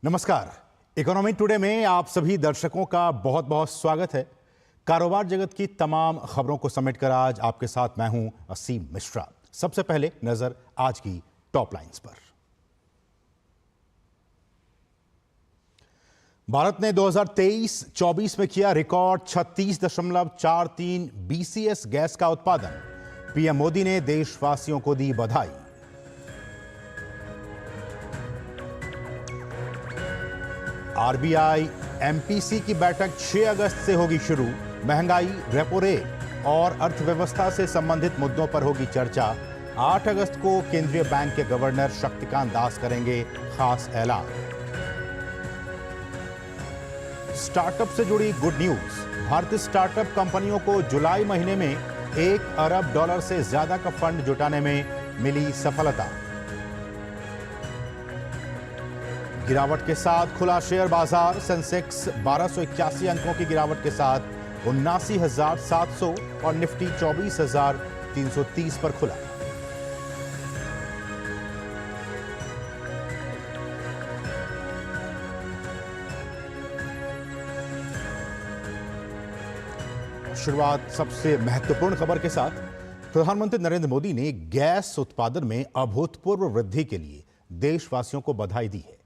नमस्कार। Economy today में आप सभी दर्शकों का बहुत बहुत स्वागत है। कारोबार जगत की तमाम खबरों को समेटकर आज आपके साथ मैं हूं असीम मिश्रा। सबसे पहले नजर आज की टॉप लाइंस पर। भारत ने 2023-24 में किया रिकॉर्ड 36.43 BCS गैस का उत्पादन। पीएम मोदी ने देशवासियों को दी बधाई। आरबीआई एमपीसी की बैठक 6 अगस्त से होगी शुरू। महंगाई, रेपो रेट और अर्थव्यवस्था से संबंधित मुद्दों पर होगी चर्चा। 8 अगस्त को केंद्रीय बैंक के गवर्नर शक्तिकांत दास करेंगे खास ऐलान। स्टार्टअप से जुड़ी गुड न्यूज। भारतीय स्टार्टअप कंपनियों को जुलाई महीने में $1 अरब से ज्यादा का फंड जुटाने में मिली सफलता। गिरावट के साथ खुला शेयर बाजार। सेंसेक्स 1281 अंकों की गिरावट के साथ 79,700 और निफ्टी 24,330 पर खुला। शुरुआत सबसे महत्वपूर्ण खबर के साथ। प्रधानमंत्री नरेंद्र मोदी ने गैस उत्पादन में अभूतपूर्व वृद्धि के लिए देशवासियों को बधाई दी है।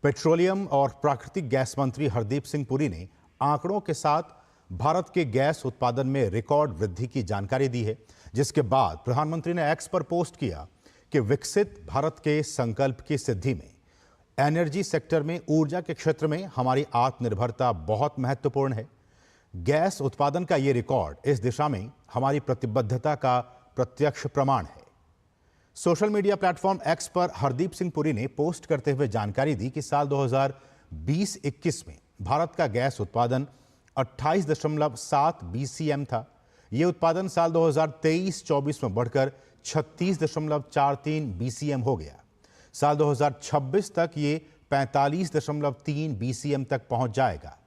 पेट्रोलियम और प्राकृतिक गैस मंत्री हरदीप सिंह पुरी ने आंकड़ों के साथ भारत के गैस उत्पादन में रिकॉर्ड वृद्धि की जानकारी दी है, जिसके बाद प्रधानमंत्री ने एक्स पर पोस्ट किया कि विकसित भारत के संकल्प की सिद्धि में एनर्जी सेक्टर में, ऊर्जा के क्षेत्र में हमारी आत्मनिर्भरता बहुत महत्वपूर्ण है। गैस उत्पादन का ये रिकॉर्ड इस दिशा में हमारी प्रतिबद्धता का प्रत्यक्ष प्रमाण है। सोशल मीडिया प्लेटफॉर्म एक्स पर हरदीप सिंह पुरी ने पोस्ट करते हुए जानकारी दी कि साल 2020-21 में भारत का गैस उत्पादन 28.7 BCM था। यह उत्पादन साल 2023-24 में बढ़कर 36.43 BCM हो गया। साल 2026 तक ये 45.3 BCM तक पहुंच जाएगा।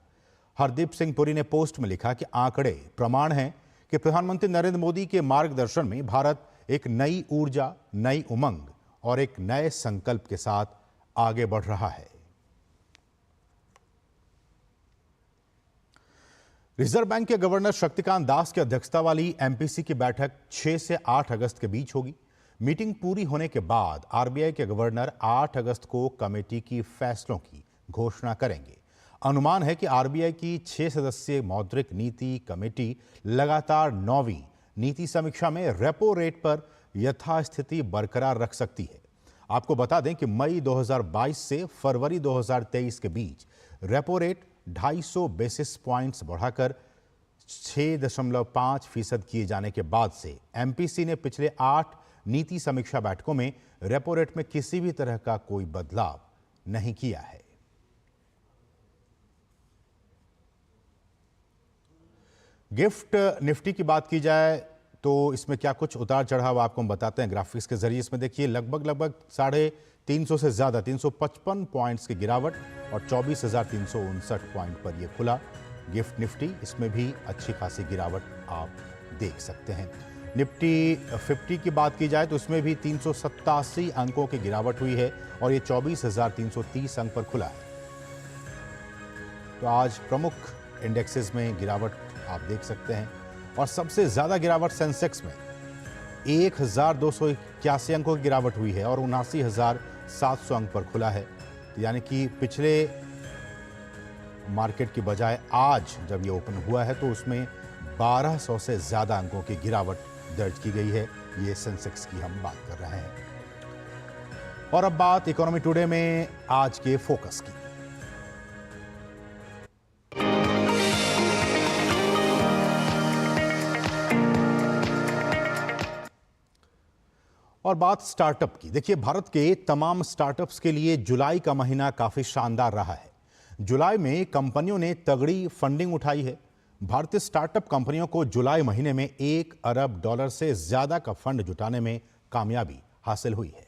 हरदीप सिंह पुरी ने पोस्ट में लिखा कि आंकड़े प्रमाण हैं कि प्रधानमंत्री नरेंद्र मोदी के मार्गदर्शन में भारत एक नई ऊर्जा, नई उमंग और एक नए संकल्प के साथ आगे बढ़ रहा है। रिजर्व बैंक के गवर्नर शक्तिकांत दास की अध्यक्षता वाली एमपीसी की बैठक 6 से 8 अगस्त के बीच होगी। मीटिंग पूरी होने के बाद आरबीआई के गवर्नर 8 अगस्त को कमेटी की फैसलों की घोषणा करेंगे। अनुमान है कि आरबीआई की 6 सदस्यीय मौद्रिक नीति कमेटी लगातार 9वीं नीति समीक्षा में रेपो रेट पर यथास्थिति बरकरार रख सकती है। आपको बता दें कि मई 2022 से फरवरी 2023 के बीच रेपो रेट 250 बेसिस पॉइंट्स बढ़ाकर 6.5% किए जाने के बाद से एमपीसी ने पिछले 8 नीति समीक्षा बैठकों में रेपो रेट में किसी भी तरह का कोई बदलाव नहीं किया है। गिफ्ट निफ्टी की बात की जाए तो इसमें क्या कुछ उतार चढ़ाव आपको हम बताते हैं ग्राफिक्स के जरिए। इसमें देखिए लगभग 350 से ज्यादा 355 पॉइंट्स की गिरावट और 24,359 पॉइंट पर यह खुला गिफ्ट निफ्टी। इसमें भी अच्छी खासी गिरावट आप देख सकते हैं। निफ्टी 50 की बात की जाए तो इसमें भी 387 अंकों की गिरावट हुई है और ये 24,330 अंक पर खुला है। तो आज प्रमुख इंडेक्सेस में गिरावट आप देख सकते हैं और सबसे ज्यादा गिरावट सेंसेक्स में 1,281 अंकों की गिरावट हुई है और 79,700 अंक पर खुला है। यानी कि पिछले मार्केट की बजाय आज जब ये ओपन हुआ है तो उसमें 1200 से ज्यादा अंकों की गिरावट दर्ज की गई है। ये सेंसेक्स की हम बात कर रहे हैं। और अब बात इकोनॉमी टुडे में आज के फोकस की। और बात स्टार्टअप की। देखिए भारत के तमाम स्टार्टअप्स के लिए जुलाई का महीना काफी शानदार रहा है। जुलाई में कंपनियों ने तगड़ी फंडिंग उठाई है। भारतीय स्टार्टअप कंपनियों को जुलाई महीने में $1 अरब से ज्यादा का फंड जुटाने में कामयाबी हासिल हुई है।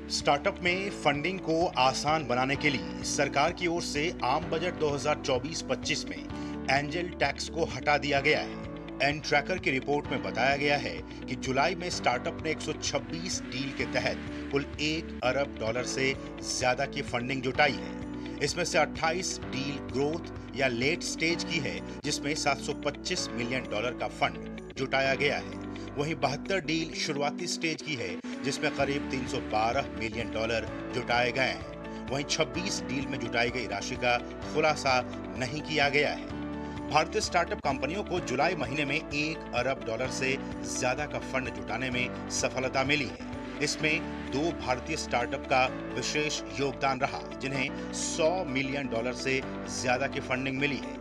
स्टार्टअप में फंडिंग को आसान बनाने के लिए सरकार की ओर से आम बजट 2024-25 में एंजल टैक्स को हटा दिया गया है। एन ट्रैकर की रिपोर्ट में बताया गया है कि जुलाई में स्टार्टअप ने 126 डील के तहत कुल $1 अरब से ज्यादा की फंडिंग जुटाई है। इसमें से 28 डील ग्रोथ या लेट स्टेज की है, जिसमें $725 मिलियन का फंड जुटाया गया है। वहीं 72 डील शुरुआती स्टेज की है, जिसमें करीब $312 मिलियन जुटाए गए हैं। वहीं 26 डील में जुटाई गई राशि का खुलासा नहीं किया गया है। भारतीय स्टार्टअप कंपनियों को जुलाई महीने में $1 अरब से ज्यादा का फंड जुटाने में सफलता मिली है। इसमें 2 भारतीय स्टार्टअप का विशेष योगदान रहा, जिन्हें $100 मिलियन से ज्यादा की फंडिंग मिली है।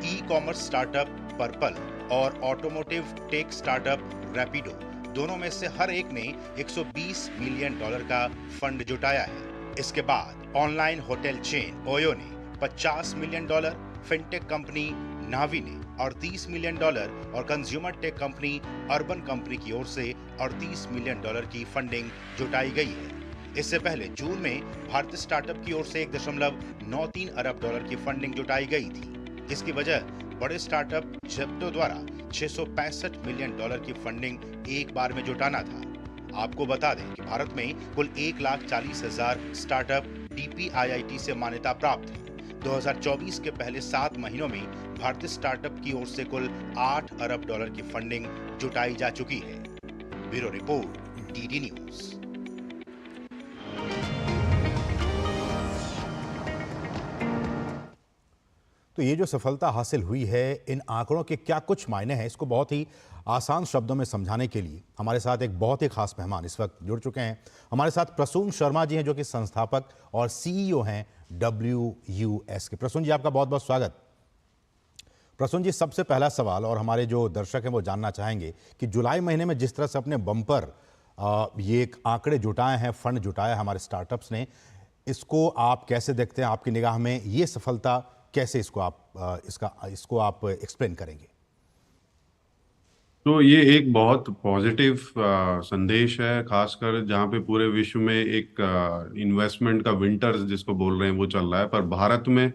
ई कॉमर्स स्टार्टअप पर्पल और ऑटोमोटिव टेक स्टार्टअप रैपिडो, दोनों में से हर एक ने $120 मिलियन का फंड जुटाया है। इसके बाद ऑनलाइन होटल चेन ओयो ने $50 मिलियन, फिनटेक कंपनी नावी ने $38 मिलियन और consumer tech company urban company की ओर से $38 मिलियन की फंडिंग जुटाई गई है। इससे पहले जून में भारतीय स्टार्टअप की ओर से $1.93 अरब की फंडिंग जुटाई गई थी। इसकी वजह बड़े स्टार्टअप जेप्टो द्वारा $665 मिलियन की फंडिंग एक बार में जुटाना था। आपको बता दें कि भारत में कुल 1,40,000 स्टार्टअप DPIIT से मान्यता प्राप्त है। 2024 के पहले 7 महीनों में भारतीय स्टार्टअप की ओर से कुल $8 अरब की फंडिंग जुटाई जा चुकी है। Bureau report, DD news. तो ये जो सफलता हासिल हुई है, इन आंकड़ों के क्या कुछ मायने हैं, इसको बहुत ही आसान शब्दों में समझाने के लिए हमारे साथ एक बहुत ही खास मेहमान इस वक्त जुड़ चुके हैं। हमारे साथ प्रसून शर्मा जी हैं, जो कि संस्थापक और CEO हैं WUS के। प्रसून जी, आपका बहुत बहुत स्वागत। प्रसून जी, सबसे पहला सवाल, और हमारे जो दर्शक हैं वो जानना चाहेंगे कि जुलाई महीने में जिस तरह से अपने बम्पर ये एक आंकड़े जुटाए हैं, फंड जुटाया है हमारे स्टार्टअप्स ने, इसको आप कैसे देखते हैं? आपकी निगाह में ये सफलता कैसे, इसको आप एक्सप्लेन करेंगे? तो ये एक बहुत पॉजिटिव संदेश है, खासकर जहाँ पे पूरे विश्व में एक इन्वेस्टमेंट का विंटर्स जिसको बोल रहे हैं वो चल रहा है, पर भारत में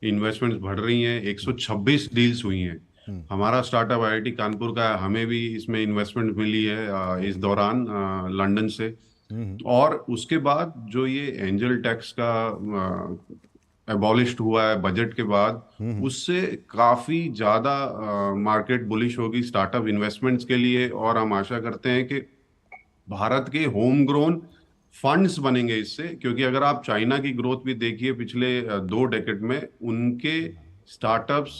इन्वेस्टमेंट्स बढ़ रही हैं। 126 डील्स हुई हैं। हमारा स्टार्टअप IIT कानपुर का, हमें भी इसमें इन्वेस्टमेंट मिली है इस दौरान लंदन से। और उसके बाद जो ये एंजल टैक्स का एबॉलिश्ड हुआ है बजट के बाद, उससे काफी ज्यादा मार्केट बुलिश होगी स्टार्टअप इन्वेस्टमेंट्स के लिए। और हम आशा करते हैं कि भारत के होम ग्रोन फंड्स बनेंगे इससे, क्योंकि अगर आप चाइना की ग्रोथ भी देखिए पिछले 2 डेकेड में, उनके स्टार्टअप्स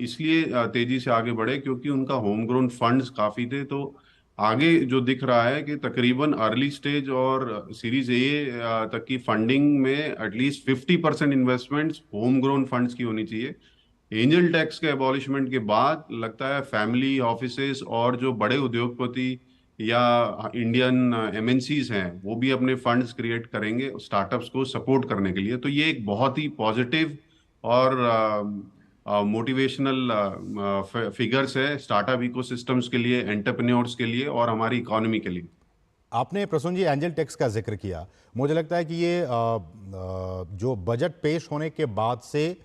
इसलिए तेजी से आगे बढ़े क्योंकि उनका होम ग्रोन फंड्स काफी थे। तो आगे जो दिख रहा है कि तकरीबन अर्ली स्टेज और सीरीज ए तक की फंडिंग में at least 50% investments home grown funds की होनी चाहिए। एंजल टैक्स के एबॉलिशमेंट के बाद लगता है फैमिली ऑफिसेस और जो बड़े उद्योगपति या इंडियन MNCs हैं, वो भी अपने फंड्स क्रिएट करेंगे स्टार्टअप्स को सपोर्ट करने के लिए। तो ये एक बहुत ही पॉजिटिव और मोटिवेशनल फिगर्स है स्टार्टअप इकोसिस्टम्स के लिए, एंटरप्रेन्योर्स के लिए और हमारी इकोनॉमी के लिए। आपने प्रसून जी एंजल टैक्स का जिक्र किया। मुझे लगता है कि ये जो बजट पेश होने के बाद से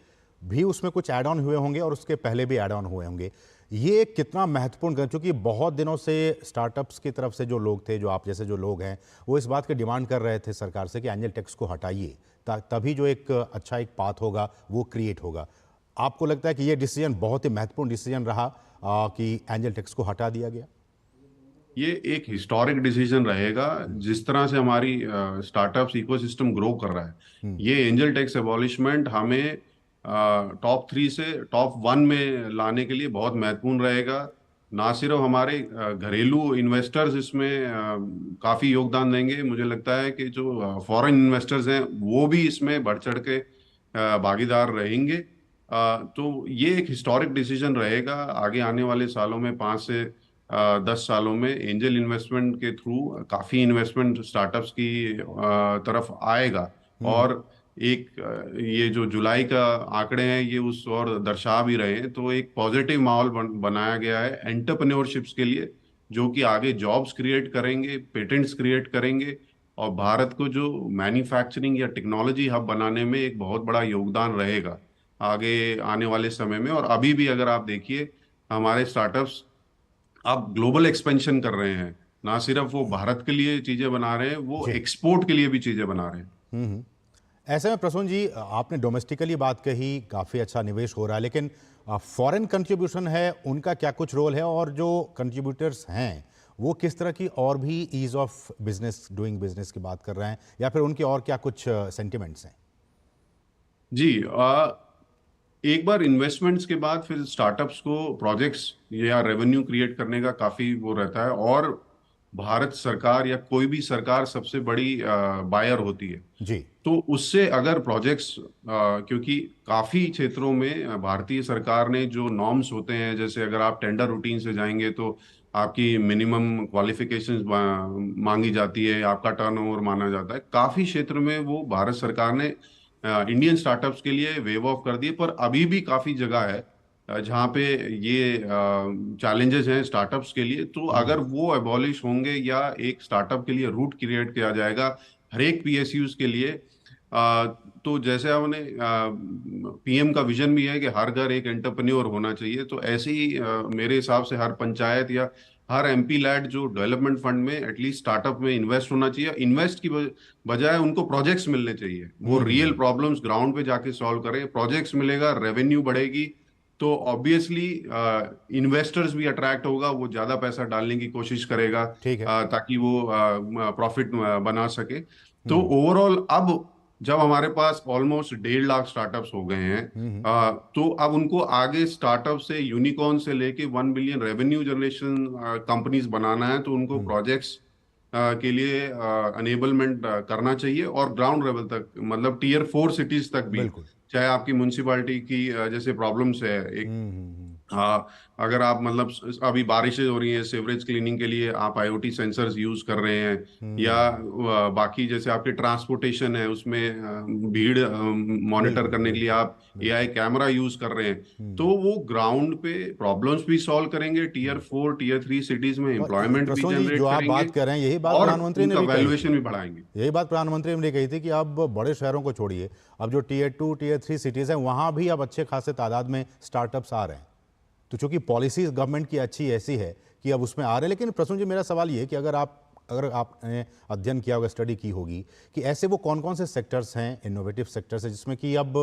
भी उसमें कुछ ऐड ऑन हुए होंगे और उसके पहले भी ऐड ऑन हुए होंगे। ये कितना महत्वपूर्ण, क्योंकि बहुत दिनों से स्टार्टअप्स की तरफ से जो लोग थे, जो आप जैसे जो लोग हैं, वो इस बात की डिमांड कर रहे थे सरकार से कि एंजल टैक्स को हटाइए, तभी जो एक अच्छा एक पाथ होगा वो क्रिएट होगा। आपको लगता है कि ये डिसीजन बहुत ही महत्वपूर्ण डिसीजन रहा कि एंजल टैक्स को हटा दिया गया? ये एक हिस्टोरिक डिसीजन रहेगा। जिस तरह से हमारी स्टार्टअप्स इकोसिस्टम ग्रो कर रहा है, ये एंजल टैक्स एबॉलिशमेंट हमें टॉप 3 से टॉप 1 में लाने के लिए बहुत महत्वपूर्ण रहेगा। ना सिर्फ हमारे घरेलू इन्वेस्टर्स इसमें काफी योगदान देंगे, मुझे लगता है कि जो फॉरेन इन्वेस्टर्स हैं वो भी इसमें बढ़ चढ़ के भागीदार रहेंगे। तो ये एक हिस्टोरिक डिसीजन रहेगा। आगे आने वाले सालों में 5 से 10 सालों में एंजल इन्वेस्टमेंट के थ्रू काफी इन्वेस्टमेंट स्टार्टअप्स की तरफ आएगा। और एक ये जो जुलाई का आंकड़े हैं ये उस और दर्शा भी रहे हैं। तो एक पॉजिटिव माहौल बनाया गया है एंटरप्रेन्योरशिप्स के लिए, जो कि आगे जॉब्स क्रिएट करेंगे, पेटेंट्स क्रिएट करेंगे और भारत को जो मैन्युफैक्चरिंग या टेक्नोलॉजी हब बनाने में एक बहुत बड़ा योगदान रहेगा आगे आने वाले समय में। और अभी भी अगर आप देखिए हमारे स्टार्टअप्स अब ग्लोबल एक्सपेंशन कर रहे हैं। ना सिर्फ वो भारत के लिए चीजें बना रहे हैं, वो जी। एक्सपोर्ट के लिए भी चीजें बना रहे हैं। ऐसे में प्रसून जी, आपने डोमेस्टिकली बात कही, काफ़ी अच्छा निवेश हो रहा है, लेकिन फॉरेन कंट्रीब्यूशन है, उनका क्या कुछ रोल है, और जो कंट्रीब्यूटर्स हैं वो किस तरह की और भी ease of business, doing business की बात कर रहे हैं, या फिर उनके और क्या कुछ सेंटिमेंट्स हैं? जी, एक बार इन्वेस्टमेंट्स के बाद फिर स्टार्टअप्स को प्रोजेक्ट्स या रेवेन्यू क्रिएट करने का काफी वो रहता है। और भारत सरकार या कोई भी सरकार सबसे बड़ी बायर होती है। जी। तो उससे अगर प्रोजेक्ट्स, क्योंकि काफी क्षेत्रों में भारतीय सरकार ने जो नॉर्म्स होते हैं, जैसे अगर आप टेंडर रूटीन से जाएंगे तो आपकी मिनिमम क्वालिफिकेशंस मांगी जाती है, आपका टर्नओवर माना जाता है। काफी क्षेत्र में वो भारत सरकार ने इंडियन स्टार्टअप्स के लिए वेव ऑफ कर दिए, पर अभी भी काफी जगह है जहाँ पे ये चैलेंजेस हैं स्टार्टअप्स के लिए। तो अगर वो एबॉलिश होंगे या एक स्टार्टअप के लिए रूट क्रिएट किया जाएगा हर एक पीएसयूज के लिए, अ, तो जैसे हमने पीएम का विजन भी है कि हर घर एक एंटरप्रेन्योर होना चाहिए, तो ऐसे ही मेरे हिसाब से हर पंचायत या हर एमपी लैड जो डेवलपमेंट फंड में एटलीस्ट स्टार्टअप में इन्वेस्ट होना चाहिए। इन्वेस्ट की बजाय उनको प्रोजेक्ट्स मिलने चाहिए, वो रियल प्रॉब्लम्स ग्राउंड पे जाके सॉल्व करें। प्रोजेक्ट्स मिलेगा, रेवेन्यू बढ़ेगी, तो ऑब्वियसली इन्वेस्टर्स भी अट्रैक्ट होगा, वो ज्यादा पैसा डालने की कोशिश करेगा ठीक है। ताकि वो प्रॉफिट बना सके। तो ओवरऑल अब जब हमारे पास ऑलमोस्ट 1.5 लाख स्टार्टअप्स हो गए हैं, तो अब उनको आगे स्टार्टअप से यूनिकॉर्न से लेके 1 बिलियन रेवेन्यू जनरेशन कंपनीज बनाना है, तो उनको प्रोजेक्ट्स के लिए अनेबलमेंट करना चाहिए। और ग्राउंड लेवल तक, मतलब टीयर 4 सिटीज तक भी, बिल्कुल। चाहे आपकी म्यूनिसिपालिटी की जैसे प्रॉब्लम्स है एक, अगर आप मतलब अभी बारिशें हो रही हैं, सीवरेज क्लीनिंग के लिए आप आईओटी सेंसर्स यूज कर रहे हैं, या बाकी जैसे आपके ट्रांसपोर्टेशन है उसमें भीड़ मॉनिटर बिल्कुल करने के लिए बिल्कुल आप बिल्कुल। एआई कैमरा यूज कर रहे हैं, तो वो ग्राउंड पे प्रॉब्लम्स भी सॉल्व करेंगे, टीयर 4 टीयर 3 सिटीज में और एम्प्लॉयमेंट भी प्रसून जी, जो जनरेट आप करेंगे बात कर रहे हैं, यही बात और प्रधानमंत्री ने उनका भी कही थी। वैल्यूएशन भी बढ़ाएंगे। यही बात प्रधानमंत्री ने कही थी कि अब बड़े शहरों को छोड़िए, अब जो टीयर 2 टीयर 3 सिटीज़ हैं, वहाँ भी अब अच्छे खासे तादाद में स्टार्टअप्स आ रहे हैं। तो चूंकि पॉलिसीज गवर्नमेंट की अच्छी ऐसी है कि अब उसमें आ रहे हैं। लेकिन प्रसून जी, मेरा सवाल ये है कि अगर आपने अध्ययन किया होगा, स्टडी की होगी, कि ऐसे वो कौन कौन से सेक्टर्स हैं, इनोवेटिव सेक्टर्स हैं, जिसमें कि अब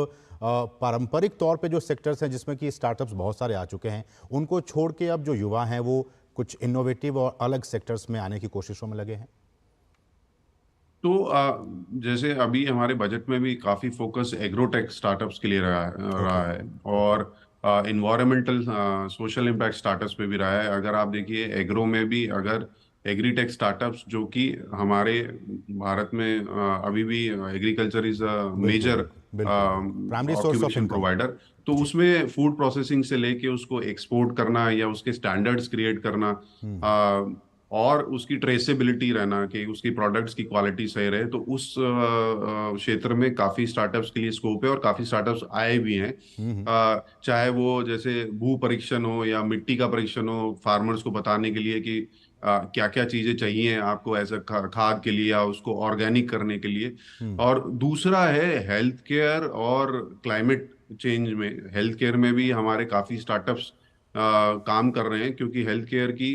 पारंपरिक तौर पे जो सेक्टर्स हैं जिसमें कि स्टार्टअप्स बहुत सारे आ चुके हैं, उनको छोड़ के अब जो युवा हैं वो कुछ इनोवेटिव और अलग सेक्टर्स में आने की कोशिशों में लगे हैं? तो जैसे अभी हमारे बजट में भी काफी फोकस एग्रोटेक स्टार्टअप्स के लिए ओके। रहा है, ओके। और इन्वायरमेंटल सोशल इम्पैक्ट स्टार्टअप्स पे भी रहा है। अगर आप देखिए एग्रो में भी, अगर एग्रीटेक स्टार्टअप्स जो कि हमारे भारत में अभी भी एग्रीकल्चर इज अ बिल्कुल मेजर बिल्कुल बिल्कुल बिल्कुल, primary source of occupation income. Provider, तो जी। उसमें फूड प्रोसेसिंग से लेके उसको एक्सपोर्ट करना या उसके स्टैंडर्ड्स क्रिएट करना, और उसकी ट्रेसेबिलिटी रहना कि उसकी प्रोडक्ट्स की क्वालिटी सही रहे, तो उस क्षेत्र में काफी स्टार्टअप्स के लिए स्कोप है और काफी स्टार्टअप्स आए भी हैं। चाहे वो जैसे भू परीक्षण हो या मिट्टी का परीक्षण हो, फार्मर्स को बताने के लिए कि क्या क्या चीजें चाहिए आपको एज अ खाद के लिए या उसको ऑर्गेनिक करने के लिए। और दूसरा है हेल्थ केयर और क्लाइमेट चेंज में। हेल्थ केयर में भी हमारे काफी स्टार्टअप्स काम कर रहे हैं, क्योंकि हेल्थ केयर की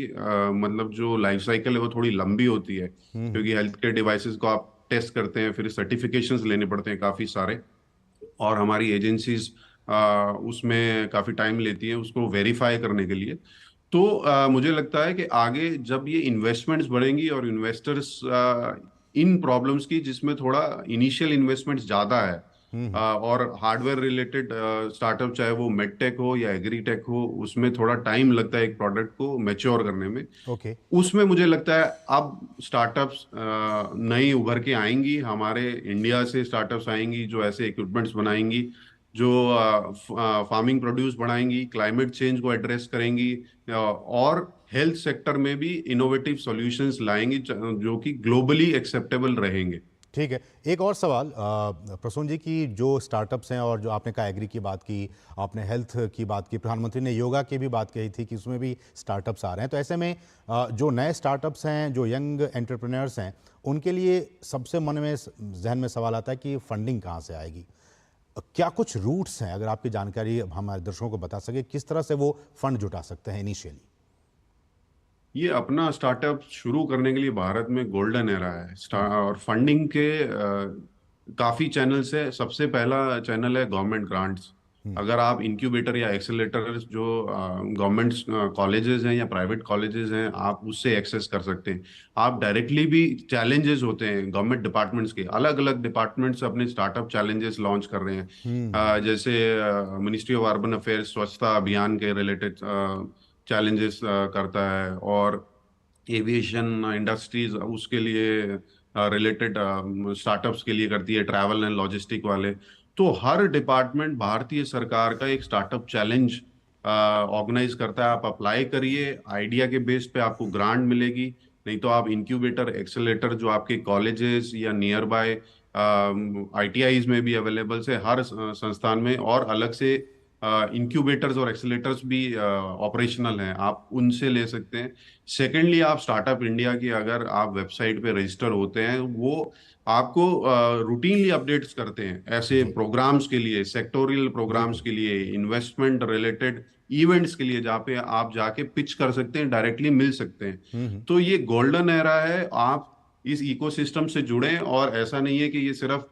मतलब जो लाइफ साइकिल है वो थोड़ी लंबी होती है, क्योंकि हेल्थ केयर डिवाइसेस को आप टेस्ट करते हैं, फिर सर्टिफिकेशंस लेने पड़ते हैं काफी सारे, और हमारी एजेंसीज उसमें काफी टाइम लेती है उसको वेरीफाई करने के लिए। तो मुझे लगता है कि आगे जब ये इन्वेस्टमेंट्स बढ़ेंगी और इन्वेस्टर्स इन प्रॉब्लम्स की, जिसमें थोड़ा इनिशियल इन्वेस्टमेंट्स ज्यादा है, और हार्डवेयर रिलेटेड स्टार्टअप, चाहे वो मेडटेक हो या एग्रीटेक हो, उसमें थोड़ा टाइम लगता है एक प्रोडक्ट को मैच्योर करने में। ओके। उसमें मुझे लगता है अब स्टार्टअप्स नई उभर के आएंगी, हमारे इंडिया से स्टार्टअप्स आएंगी जो ऐसे इक्विपमेंट्स बनाएंगी, जो फार्मिंग प्रोड्यूस बढ़ाएंगी, क्लाइमेट चेंज को एड्रेस करेंगी, और हेल्थ सेक्टर में भी इनोवेटिव सॉल्यूशंस लाएंगी जो कि ग्लोबली एक्सेप्टेबल रहेंगे। ठीक है। एक और सवाल प्रसून जी, की जो स्टार्टअप्स हैं और जो आपने कहा एग्री की बात की, आपने हेल्थ की बात की, प्रधानमंत्री ने योगा की भी बात कही थी कि उसमें भी स्टार्टअप्स आ रहे हैं, तो ऐसे में जो नए स्टार्टअप्स हैं, जो यंग एंटरप्रेन्योर्स हैं, उनके लिए सबसे मन में जहन में सवाल आता है कि फंडिंग कहाँ से आएगी। क्या कुछ रूट्स हैं, अगर आपकी जानकारी हमारे दर्शकों को बता सके, किस तरह से वो फंड जुटा सकते हैं इनिशियली? ये अपना स्टार्टअप शुरू करने के लिए भारत में गोल्डन एरा है। और फंडिंग के काफी चैनल्स है। सबसे पहला चैनल है गवर्नमेंट ग्रांट्स। अगर आप इंक्यूबेटर या एक्सेलेरेटर जो गवर्नमेंट कॉलेजेस हैं या प्राइवेट कॉलेजेस हैं, आप उससे एक्सेस कर सकते हैं। आप डायरेक्टली भी, चैलेंजेस होते हैं गवर्नमेंट डिपार्टमेंट्स के, अलग अलग डिपार्टमेंट्स अपने स्टार्टअप चैलेंजेस लॉन्च कर रहे हैं। जैसे मिनिस्ट्री ऑफ अर्बन अफेयर्स स्वच्छता अभियान के रिलेटेड चैलेंजेस करता है, और एविएशन इंडस्ट्रीज उसके लिए रिलेटेड स्टार्टअप्स के लिए करती है, ट्रैवल एंड लॉजिस्टिक वाले। तो हर डिपार्टमेंट भारतीय सरकार का एक स्टार्टअप चैलेंज ऑर्गेनाइज करता है। आप अप्लाई करिए, आइडिया के बेस पे आपको ग्रांट मिलेगी। नहीं तो आप इंक्यूबेटर एक्सेलेरेटर जो आपके कॉलेजेस या नियर बाय आईटीआईज में भी अवेलेबल है हर संस्थान में, और अलग से इंक्यूबेटर्स और एक्सेलेरेटर्स भी ऑपरेशनल हैं, आप उनसे ले सकते हैं। सेकेंडली, आप स्टार्टअप इंडिया की अगर आप वेबसाइट पे रजिस्टर होते हैं, वो आपको रूटीनली अपडेट्स करते हैं ऐसे जी, प्रोग्राम्स के लिए, सेक्टोरियल प्रोग्राम्स बिल्कुल। के लिए, इन्वेस्टमेंट रिलेटेड इवेंट्स के लिए, जहाँ पे आप जाके पिच कर सकते हैं, डायरेक्टली मिल सकते हैं। तो ये गोल्डन एरा है। आप इस इकोसिस्टम से जुड़ें, और ऐसा नहीं है कि ये सिर्फ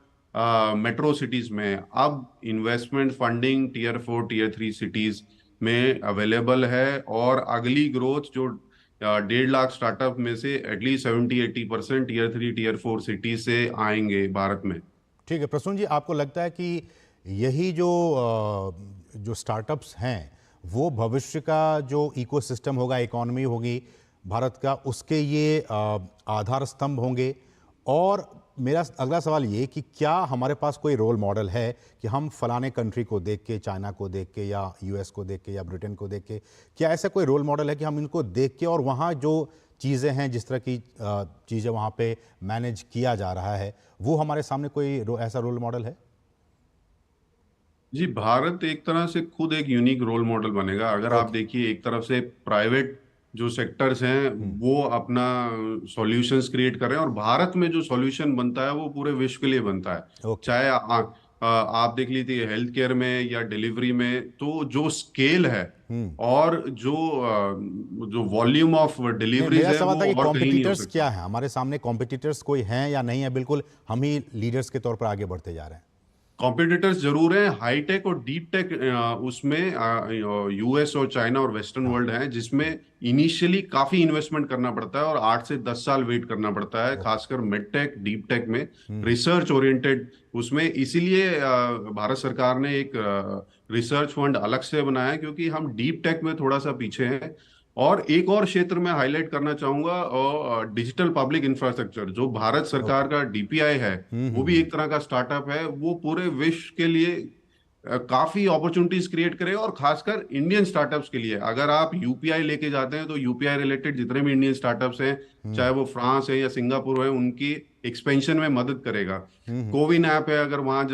मेट्रो सिटीज में, अब investment funding tier 4 tier 3 cities में अवेलेबल है। और अगली ग्रोथ जो 1.5 लाख स्टार्टअप में से एटलीस्ट 70-80% टीयर 3 टीयर 4 सिटीज से आएंगे भारत में। ठीक है प्रसून जी, आपको लगता है कि यही जो स्टार्टअप्स हैं, वो भविष्य का जो इकोसिस्टम होगा, इकोनॉमी होगी भारत का, उसके ये आधार स्तंभ होंगे? और मेरा अगला सवाल ये कि क्या हमारे पास कोई रोल मॉडल है कि हम फलाने कंट्री को देख के, चाइना को देख के, या यूएस को देख के, या ब्रिटेन को देख के, क्या ऐसा कोई रोल मॉडल है कि हम इनको देख के, और वहाँ जो चीज़ें हैं, जिस तरह की चीज़ें वहाँ पे मैनेज किया जा रहा है, वो हमारे सामने कोई ऐसा रोल मॉडल है? जी, भारत एक तरह से खुद एक यूनिक रोल मॉडल बनेगा। अगर आप ओके। देखिए, एक तरफ से प्राइवेट जो सेक्टर्स हैं हम्म। वो अपना सॉल्यूशंस क्रिएट कर रहे हैं, और भारत में जो सॉल्यूशन बनता है वो पूरे विश्व के लिए बनता है। ओके। चाहे आप देख लीजिए हेल्थ केयर में या डिलीवरी में, तो जो स्केल है हम्म। और जो वॉल्यूम ऑफ नहीं, डिलीवरीज मेरा है सवाल वो था कि और कहीं नहीं हो कॉम्पिटिटर्स सकता। क्या है हमारे सामने? कॉम्पिटिटर्स कोई हैं या नहीं है? बिल्कुल हम ही लीडर्स के तौर पर आगे बढ़ते जा रहे हैं। कॉम्पिटिटर्स जरूर हैं, हाईटेक और डीप टेक। उसमें यूएस और चाइना और वेस्टर्न हाँ। वर्ल्ड हैं, जिसमें इनिशियली काफी इन्वेस्टमेंट करना पड़ता है और 8 से 10 साल वेट करना पड़ता है, ओके। खासकर मिड टेक डीप टेक में, हम्म। रिसर्च ओरिएंटेड उसमें। इसीलिए भारत सरकार ने एक रिसर्च फंड अलग से बनाया है, क्योंकि हम डीप टेक में थोड़ा सा पीछे हैं। और एक और क्षेत्र में हाईलाइट करना चाहूंगा, और डिजिटल पब्लिक इंफ्रास्ट्रक्चर जो भारत ओके। सरकार का डीपीआई है, वो भी हम्म। एक तरह का स्टार्टअप है। वो पूरे विश्व के लिए काफी अपॉर्चुनिटीज क्रिएट करेगा, और खासकर इंडियन स्टार्टअप्स के लिए। अगर आप यूपीआई लेके जाते हैं, तो यूपीआई रिलेटेड जितने भी इंडियन स्टार्टअप्स हैं, चाहे वो फ्रांस है या सिंगापुर है, उनकी एक्सपेंशन में मदद करेगा। कोविन ऐप है, अगर वहाँ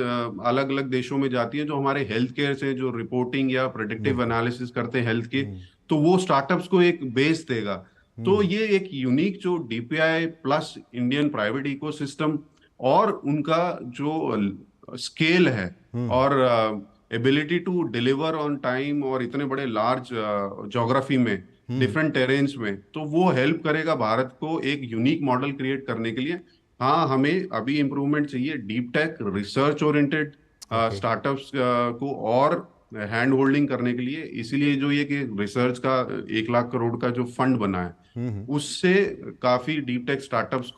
अलग अलग देशों में जाती है, जो हमारे हेल्थ केयर से जो रिपोर्टिंग या प्रोडिक्टिव बिल्कुल। एनालिसिस करते हैं हेल्थ की, तो वो स्टार्टअप्स को एक बेस देगा। तो ये एक यूनिक जो DPI plus Indian private ecosystem, और उनका जो स्केल है, और ability to deliver on time, और इतने बड़े लार्ज ज्योग्राफी में, डिफरेंट टेरेन्स में, तो वो हेल्प करेगा भारत को एक यूनिक मॉडल क्रिएट करने के लिए। हाँ, हमें अभी इम्प्रूवमेंट चाहिए deep tech research oriented okay. Startups को, और हैंड होल्डिंग करने के लिए। इसीलिए जो ये कि रिसर्च का 1 लाख करोड़ का जो फंड बना है, उससे काफी डीप टेक स्टार्टअप्स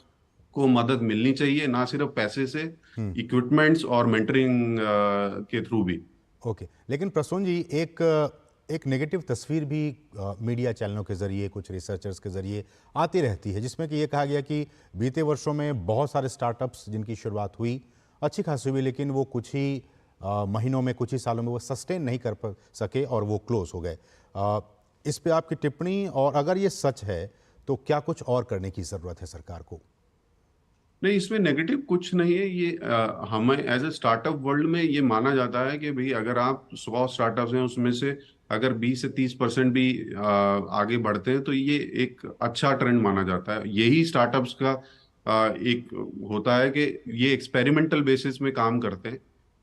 को मदद मिलनी चाहिए, ना सिर्फ पैसे से, इक्विपमेंट्स और मेंटरिंग के थ्रू भी। ओके, लेकिन प्रसून जी, एक एक नेगेटिव तस्वीर भी मीडिया चैनलों के जरिए, कुछ रिसर्चर्स के जरिए आती रहती है, जिसमें कि ये कहा गया कि बीते वर्षों में बहुत सारे स्टार्टअप्स जिनकी शुरुआत हुई अच्छी खासी हुई, लेकिन वो कुछ ही महीनों में, कुछ ही सालों में वो सस्टेन नहीं कर सके और वो क्लोज हो गए। इस पे आपकी टिप्पणी, और अगर ये सच है तो क्या कुछ और करने की ज़रूरत है सरकार को? नहीं, इसमें नेगेटिव कुछ नहीं है। ये हमें एज ए स्टार्टअप वर्ल्ड में ये माना जाता है कि भाई, अगर आप 100 स्टार्टअप्स हैं, उसमें से अगर 20 से 30% भी आगे बढ़ते हैं, तो ये एक अच्छा ट्रेंड माना जाता है। यही स्टार्टअप्स का एक होता है कि ये एक्सपेरिमेंटल बेसिस में काम करते हैं,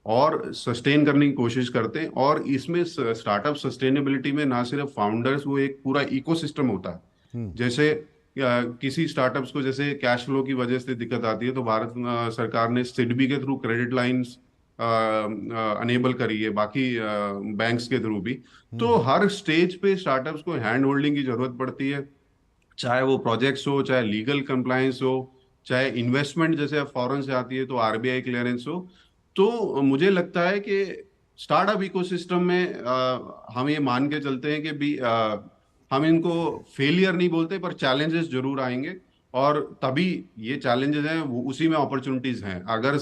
और सस्टेन करने की कोशिश करते हैं। और इसमें स्टार्टअप सस्टेनेबिलिटी में ना सिर्फ फाउंडर्स, वो एक पूरा इकोसिस्टम होता है। जैसे किसी स्टार्टअप्स को जैसे कैश फ्लो की वजह से दिक्कत आती है, तो भारत सरकार ने सिडबी के थ्रू क्रेडिट लाइंस अनेबल करी है, बाकी बैंक्स के थ्रू भी। तो हर स्टेज पे स्टार्टअप्स को हैंड होल्डिंग की जरूरत पड़ती है, चाहे वो प्रोजेक्ट्स हो, चाहे लीगल कंप्लायंस हो, चाहे इन्वेस्टमेंट जैसे फॉरेन से आती है तो आरबीआई क्लियरेंस हो। तो मुझे लगता है कि स्टार्टअप इकोसिस्टम में हम ये मान के चलते हैं कि भी हम इनको फेलियर नहीं बोलते, पर चैलेंजेस जरूर आएंगे। और तभी ये चैलेंजेस हैं, वो उसी में अपॉर्चुनिटीज हैं। अगर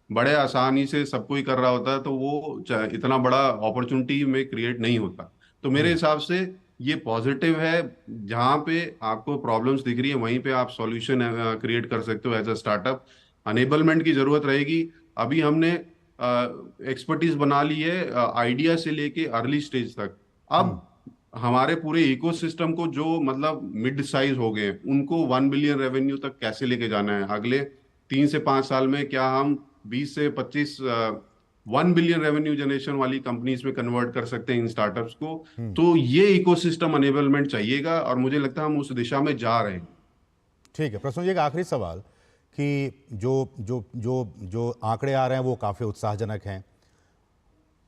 बड़े आसानी से सब कोई कर रहा होता तो वो इतना बड़ा अपॉर्चुनिटी में क्रिएट नहीं होता। तो मेरे हिसाब से ये पॉजिटिव है। जहां पे आपको प्रॉब्लम्स दिख रही है वहीं पे आप सॉल्यूशन क्रिएट कर सकते हो एज अ स्टार्टअप। अनेबलमेंट की जरूरत रहेगी। अभी हमने एक्सपर्टीज बना ली है आइडिया से लेके अर्ली स्टेज तक। अब हमारे पूरे इकोसिस्टम को जो मतलब मिड साइज हो गए उनको 1 बिलियन रेवेन्यू तक कैसे लेके जाना है अगले 3 से 5 साल में। क्या हम 20 से 25 1 बिलियन रेवेन्यू जनरेशन वाली कंपनीज में कन्वर्ट कर सकते हैं इन स्टार्टअप्स को। तो ये इकोसिस्टम अनेबलमेंट चाहिएगा और मुझे लगता है हम उस दिशा में जा रहे हैं। ठीक है प्रसून जी, एक आखिरी सवाल कि जो जो जो जो आंकड़े आ रहे हैं वो काफ़ी उत्साहजनक हैं।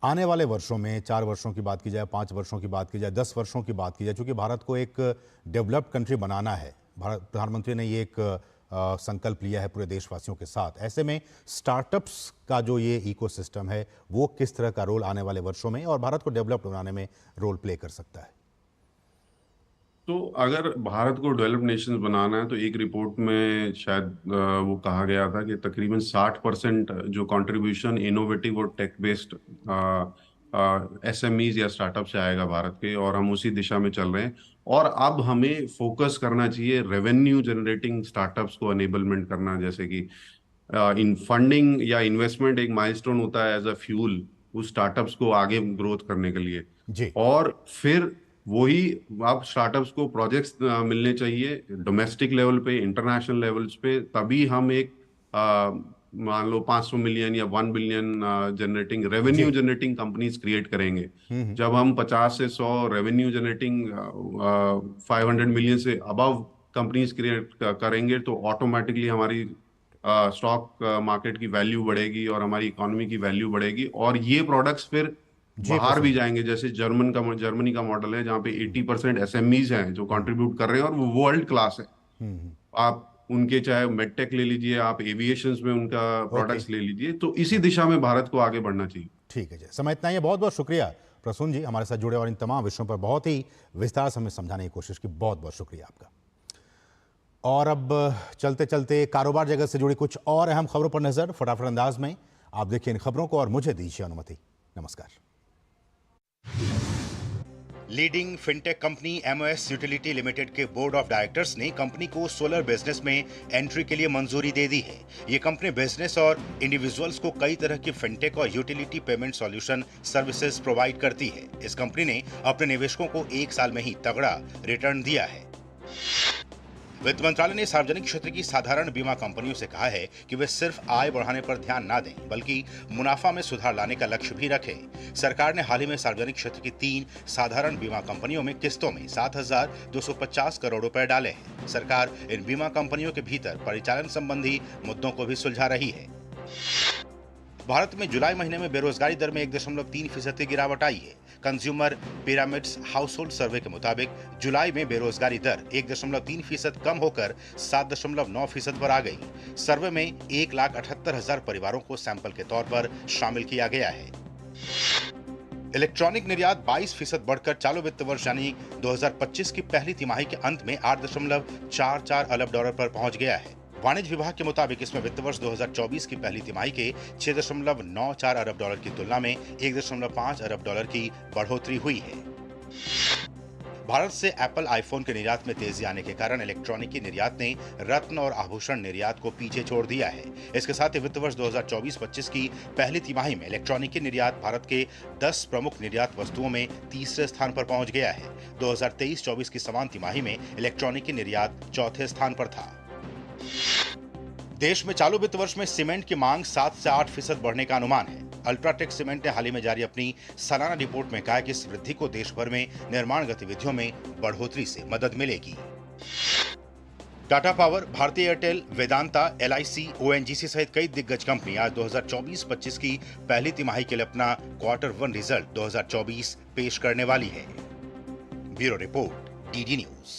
आने वाले वर्षों में 4 वर्षों की बात की जाए, 5 वर्षों की बात की जाए, 10 वर्षों की बात की जाए, चूंकि भारत को एक डेवलप्ड कंट्री बनाना है, भारत प्रधानमंत्री ने ये एक संकल्प लिया है पूरे देशवासियों के साथ। ऐसे में स्टार्टअप्स का जो ये इकोसिस्टम है वो किस तरह का रोल आने वाले वर्षों में और भारत को डेवलप्ड बनाने में रोल प्ले कर सकता है? तो अगर भारत को डेवलप्ड नेशंस बनाना है तो एक रिपोर्ट में शायद वो कहा गया था कि तकरीबन 60% जो कंट्रीब्यूशन इनोवेटिव और टेक बेस्ड एसएमईज या स्टार्टअप से आएगा भारत के, और हम उसी दिशा में चल रहे हैं। और अब हमें फोकस करना चाहिए रेवेन्यू जनरेटिंग स्टार्टअप्स को अनेबलमेंट करना। जैसे कि इन फंडिंग या इन्वेस्टमेंट एक माइलस्टोन होता है एज अ फ्यूल उस स्टार्टअप्स को आगे ग्रोथ करने के लिए। जी। और फिर वही आप स्टार्टअप्स को प्रोजेक्ट्स मिलने चाहिए डोमेस्टिक लेवल पे, इंटरनेशनल लेवल्स पे। तभी हम एक मान लो 500 मिलियन या 1 billion generating revenue generating companies create करेंगे। जब हम 50 से 100 रेवेन्यू जनरेटिंग 500 मिलियन से अबव कंपनीज क्रिएट करेंगे तो ऑटोमेटिकली हमारी स्टॉक मार्केट की वैल्यू बढ़ेगी और हमारी इकोनॉमी की वैल्यू बढ़ेगी। और ये प्रोडक्ट्स फिर बाहर भी जाएंगे। जैसे जर्मनी का मॉडल है जहाँ पे 80% एसएमईज हैं जो कंट्रीब्यूट कर रहे हैं और वो वर्ल्ड क्लास है। आप उनके चाहे मेडटेक ले लीजिए, आप एविएशंस में उनका प्रोडक्ट्स ले लीजिए। तो इसी दिशा में भारत को आगे बढ़ना चाहिए। ठीक है जी, समय इतना ही है। बहुत बहुत शुक्रिया प्रसून जी हमारे साथ जुड़े और इन तमाम विषयों पर बहुत ही विस्तार से हमें समझाने की कोशिश की। बहुत बहुत शुक्रिया आपका। और अब चलते चलते कारोबार जगत से जुड़ी कुछ और अहम खबरों पर नजर फटाफट अंदाज में। आप देखिए इन खबरों को और मुझे दीजिए अनुमति। नमस्कार। Leading fintech company MOS utility limited के बोर्ड ऑफ डायरेक्टर्स ने कंपनी को सोलर बिजनेस में एंट्री के लिए मंजूरी दे दी है। ये कंपनी बिजनेस और इंडिविजुअल्स को कई तरह की फिनटेक और utility payment solution services provide करती है। इस कंपनी ने अपने निवेशकों को 1 साल में ही तगड़ा रिटर्न दिया है। वित्त मंत्रालय ने सार्वजनिक क्षेत्र की साधारण बीमा कंपनियों से कहा है कि वे सिर्फ आय बढ़ाने पर ध्यान न दें बल्कि मुनाफा में सुधार लाने का लक्ष्य भी रखें। सरकार ने हाल ही में सार्वजनिक क्षेत्र की 3 साधारण बीमा कंपनियों में किस्तों में 7,250 करोड़ रुपए डाले हैं। सरकार इन बीमा कंपनियों के भीतर परिचालन संबंधी मुद्दों को भी सुलझा रही है। भारत में जुलाई महीने में बेरोजगारी दर में 1.3% की गिरावट आई है। कंज्यूमर पिरामिड्स हाउसहोल्ड सर्वे के मुताबिक जुलाई में बेरोजगारी दर 1.3% कम होकर 7.9% पर आ गई। सर्वे में 1,78,000 परिवारों को सैंपल के तौर पर शामिल किया गया है। इलेक्ट्रॉनिक निर्यात 22% बढ़कर चालू वित्त वर्ष यानी 2025 की पहली तिमाही के अंत में $8.44 अरब पर पहुंच गया है। वाणिज्य विभाग के मुताबिक इसमें वित्त वर्ष 2024 की पहली तिमाही के $6.94 अरब की तुलना में $1.5 अरब की बढ़ोतरी हुई है। भारत से एप्पल आईफोन के निर्यात में तेजी आने के कारण इलेक्ट्रॉनिकी निर्यात ने रत्न और आभूषण निर्यात को पीछे छोड़ दिया है। इसके साथ ही वित्त वर्ष 2024-25 की पहली तिमाही में इलेक्ट्रॉनिकी निर्यात भारत के 10 प्रमुख निर्यात वस्तुओं में तीसरे स्थान पर पहुंच गया है। 2023-24 की समान तिमाही में इलेक्ट्रॉनिकी निर्यात चौथे स्थान पर था। देश में चालू वित्त वर्ष में सीमेंट की मांग 7 से 8% बढ़ने का अनुमान है। अल्ट्राटेक सीमेंट ने हाल ही में जारी अपनी सालाना रिपोर्ट में कहा कि इस वृद्धि को देश भर में निर्माण गतिविधियों में बढ़ोतरी से मदद मिलेगी। टाटा पावर, भारतीय एयरटेल, वेदांता, LIC, ONGC सहित कई दिग्गज कंपनी आज 2024-25 की पहली तिमाही के लिए अपना Q1 रिजल्ट 2024 पेश करने वाली है। Bureau report, DD news.